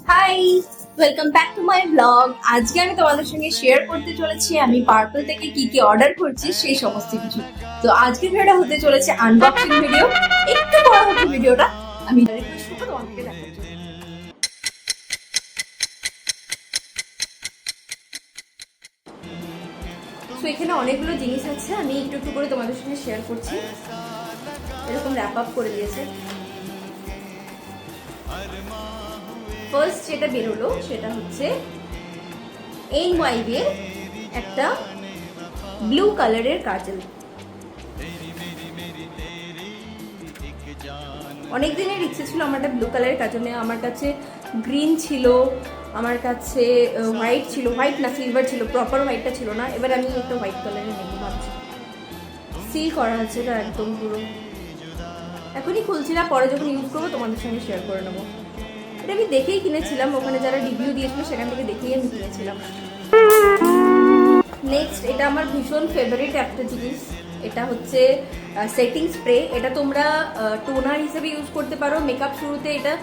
High, welcome back to my blog. আজকে আমি তোমাদের সঙ্গে শেয়ার করতে চলেছি আমি পার্পল থেকে কি কি অর্ডার করছি সেই সমস্ত কিছু। তো আজকের ভিডিওটা হতে চলেছে আনবক্সিং ভিডিও। একটু বড় হবে ভিডিওটা, আমি রিকোয়েস্ট করবো তোমাদেরকে দেখার জন্য। তো এখানে অনেকগুলো জিনিস আছে, আমি একটু একটু করে তোমাদের সঙ্গে শেয়ার করছি। এরকম র্যাপ আপ করে দিয়েছে। ফার্স্ট যেটা বেরোলো সেটা হচ্ছে NYB এর একটা ব্লু কালারের কাজল। অনেক দিনের ইচ্ছে ছিল আমার একটা ব্লু কালারের কাজল নেওয়া। আমার কাছে গ্রিন ছিল, আমার কাছে হোয়াইট ছিল, হোয়াইট না সিলভার ছিল, প্রপার হোয়াইটটা ছিল না। এবার আমি একটা হোয়াইট কালারের নেব ভাবছি। সিল করা আছে এটা একদম পুরো, এখনই খুলছি না, পরে যখন ইউজ করবো তোমাদের সঙ্গে শেয়ার করে নেবো। এটা আমি দেখেই কিনেছিলাম, ওখানে যারা রিভিউ দিয়েছিল সেখান থেকে দেখেই আমি কিনেছিলাম। নেক্সট এটা আমার ভীষণ ফেভারিট একটা জিনিস, এটা হচ্ছে সেটিং স্প্রে। এটা তোমরা টোনার হিসেবে ইউজ করতে পারো। মেকআপ শুরুতে এটা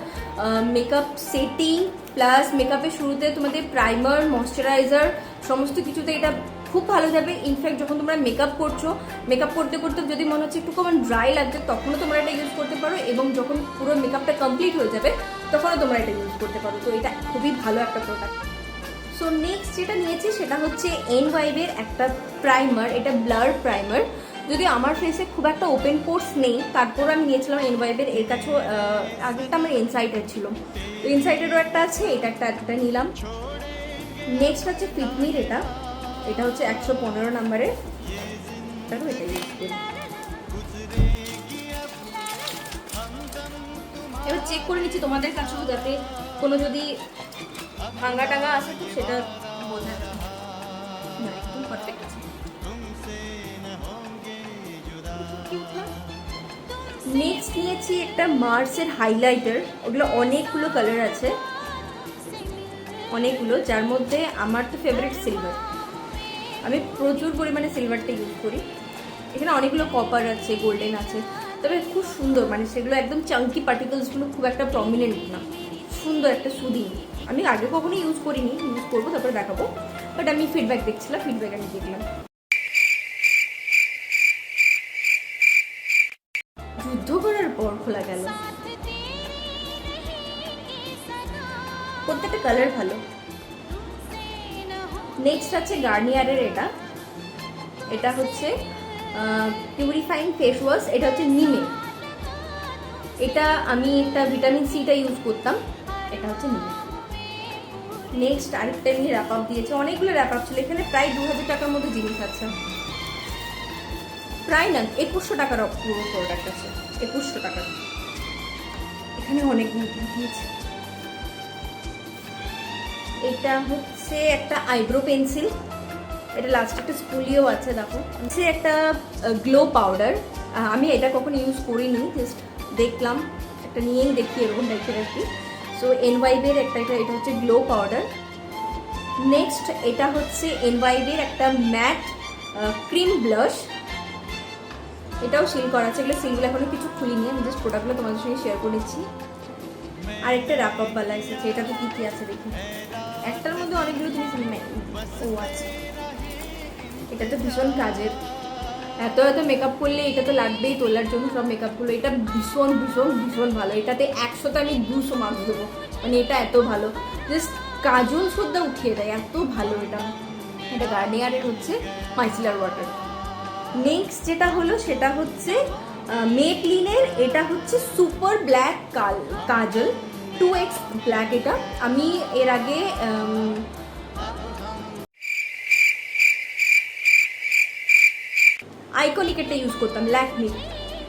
মেকআপ সেটিং প্লাস মেকআপের শুরুতে তোমাদের প্রাইমার, ময়শ্চারাইজার সমস্ত কিছুতে এটা খুব ভালো যাবে। ইনফ্যাক্ট যখন তোমরা মেকআপ করছো, মেকআপ করতে করতে যদি মনে হচ্ছে একটু কম ড্রাই লাগছে, তখনও তোমরা এটা ইউজ করতে পারো। এবং যখন পুরো মেকআপটা কমপ্লিট হয়ে যাবে তখনও তোমরা এটা ইউজ করতে পারো। তো এটা খুবই ভালো একটা প্রোডাক্ট। সো নেক্সট যেটা নিয়েছি সেটা হচ্ছে NYB এর একটা প্রাইমার। এটা ব্লার প্রাইমার। যদি আমার ফেসে খুব একটা ওপেন পোর্স নেই, তারপর আমি নিয়েছিলাম NYB এর। এর কাছেও আগেরটা আমার ইনসাইটের ছিল, তো ইনসাইটেরও একটা আছে, এটা একটা নিলাম। নেক্সট হচ্ছে ফিটমির। এটা হচ্ছে 115 নাম্বারের। এটা ইউজ করি। এবার চেক করে নিচ্ছি তোমাদের কাছেও, যাতে কোনো যদি ভাঙা টাঙা আছে তো সেটা বোঝা যাবে। না, একদম পারফেক্ট আছে। নেক্সট নিয়েছি একটা মার্সের হাইলাইটার। ওগুলো অনেকগুলো কালার আছে, অনেকগুলো, যার মধ্যে আমার তো ফেভারিট সিলভার। আমি প্রচুর পরিমাণে সিলভারটা ইউজ করি। এখানে অনেকগুলো কপার আছে, গোল্ডেন আছে, তবে খুব সুন্দর, মানে সেগুলো একদম চাঙ্কি পার্টিকেলসগুলো খুব একটা প্রমিনেন্ট না, সুন্দর একটা সুদিং। আমি আগে কখনো ইউজ করিনি, ইউজ করবো তারপরে দেখাবো। বাট আমি ফিডব্যাক দেখছিলাম, ফিডব্যাক আমি দেখলাম। যুদ্ধ করার পর খোলা গেল। প্রত্যেকটা কালার ভালো। নেক্সট আছে গার্নিয়ারের। এটা হচ্ছে পিউরিফাইং ফেস ওয়াশ। এটা হচ্ছে নিমে। এটা আমি একটা ভিটামিন সিটা ইউজ করতাম। এটা হচ্ছে নিমে। নেক্সট আরেকটা নিয়ে র্যাপ আপ দিয়েছে। অনেকগুলো র্যাপ আপ ছিল এখানে, প্রায় 2000 টাকার মতো জিনিস আছে। প্রায় না, 2100 টাকার পুরো প্রোডাক্ট আছে, 2100 টাকার। এখানে অনেকগুলো দিয়েছে। এটা হচ্ছে একটা আইব্রো পেন্সিল। এটা লাস্ট একটা স্কুলিও আছে, দেখো। হচ্ছে একটা গ্লো পাউডার। আমি এটা কখনো ইউজ করিনি, জাস্ট দেখলাম, একটা নিয়েই দেখি এরকম টাইপের আর কি। সো NYB এর এটা হচ্ছে গ্লো পাউডার। নেক্সট এটা হচ্ছে NYB এর একটা ম্যাট ক্রিম ব্লাশ। এটাও সিল করা আছে। এগুলো সিলগুলো এখনো কিছু খুলিনি, আমি জাস্ট প্রোডাক্টগুলো তোমাদের সঙ্গে শেয়ার করেছি। আর একটা র্যাপ আপ বালা এসেছে। এটাতে কী কী আছে দেখি। একটার মধ্যে অনেকগুলো জিনিস ও আছে। এটা তো ভীষণ কাজের। এত মেকআপ করলে এটা তো লাগবেই তোলার জন্য, সব মেকআপগুলো। এটা ভীষণ ভীষণ ভীষণ ভালো। এটাতে 100তে আমি 200 মার্কস দেবো, মানে এটা এত ভালো। জাস্ট কাজল শ্রদ্ধা উঠিয়ে দেয়, এত ভালো এটা। এটা গার্নিয়ারের হচ্ছে মাইসেলার ওয়াটার। নেক্সট যেটা হলো সেটা হচ্ছে মেবলিনের। এটা হচ্ছে সুপার ব্ল্যাক কাজল, 2x ব্ল্যাক। এটা আমি এর আগে আইকনিকেরটা ইউজ করতাম, ল্যাকমি।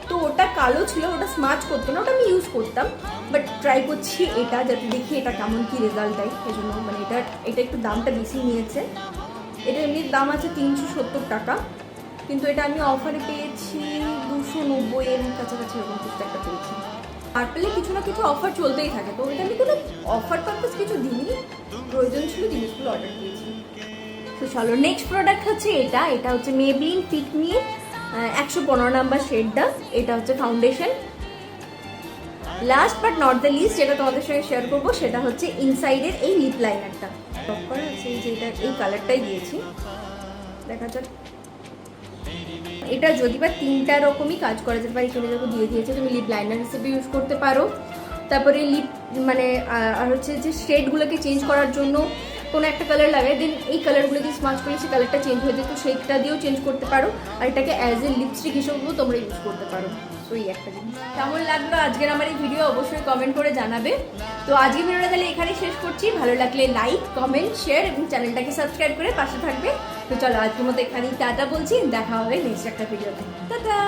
তো ওটা কালো ছিল, ওটা স্মাচ করতো না, ওটা আমি ইউজ করতাম। বাট ট্রাই করছি এটা, যাতে দেখি এটা কেমন কি রেজাল্ট দেয়। এই জন্য মানে এটা একটু দামটা বেশি নিয়েছে। এটা এমনি দাম আছে 370 টাকা, কিন্তু এটা আমি অফারে পেয়েছি 290 এর কাছাকাছি, এরকম কিছু একটা পেয়েছি। পার্পেলে কিছু না কিছু অফার চলতেই থাকে, তো এটা আমি কোনো অফার পারপাস কিছু দিইনি, প্রয়োজন ছিল জিনিসগুলো অর্ডার দিয়েছি। তো চলো, নেক্সট প্রোডাক্ট হচ্ছে এটা হচ্ছে মেবলিন ফিট মি 115 নাম্বার শেডটা। এটা হচ্ছে foundation. Last but not the least যেটা তোমাদের সঙ্গে শেয়ার করবো সেটা হচ্ছে ইনসাইডের এই লিপ লাইনারটা। টপ করা আছে যেটা এই কালারটাই দিয়েছি, দেখা যাক। এটা যদি বা 3টা রকমই কাজ করা যেতে পারে, এখানে যখন দিয়ে দিয়েছে তুমি লিপ লাইনার হিসেবে ইউজ করতে পারো। তারপরে লিপ মানে আর হচ্ছে যে শেডগুলোকে চেঞ্জ করার জন্য কোনো একটা কালার লাগাই, দেন এই কালারগুলো দিয়ে স্মাচ করলে সেই কালারটা চেঞ্জ হয়ে যেত, সেইটা দিয়েও চেঞ্জ করতে পারো। আর এটাকে অ্যাজ এ লিপস্টিক হিসেবেও তোমরা ইউজ করতে পারো। তো এই একটা জিনিস কেমন লাগলো আজকের আমার এই ভিডিও অবশ্যই কমেন্ট করে জানাবে। তো আজকের ভিডিওটা তাহলে এখানেই শেষ করছি। ভালো লাগলে লাইক, কমেন্ট, শেয়ার এবং চ্যানেলটাকে সাবস্ক্রাইব করে পাশে থাকবে। তো চলো আজকের মতো এখানেই টাটা বলছি, দেখা হবে নেক্সট একটা ভিডিওতে। টাটা।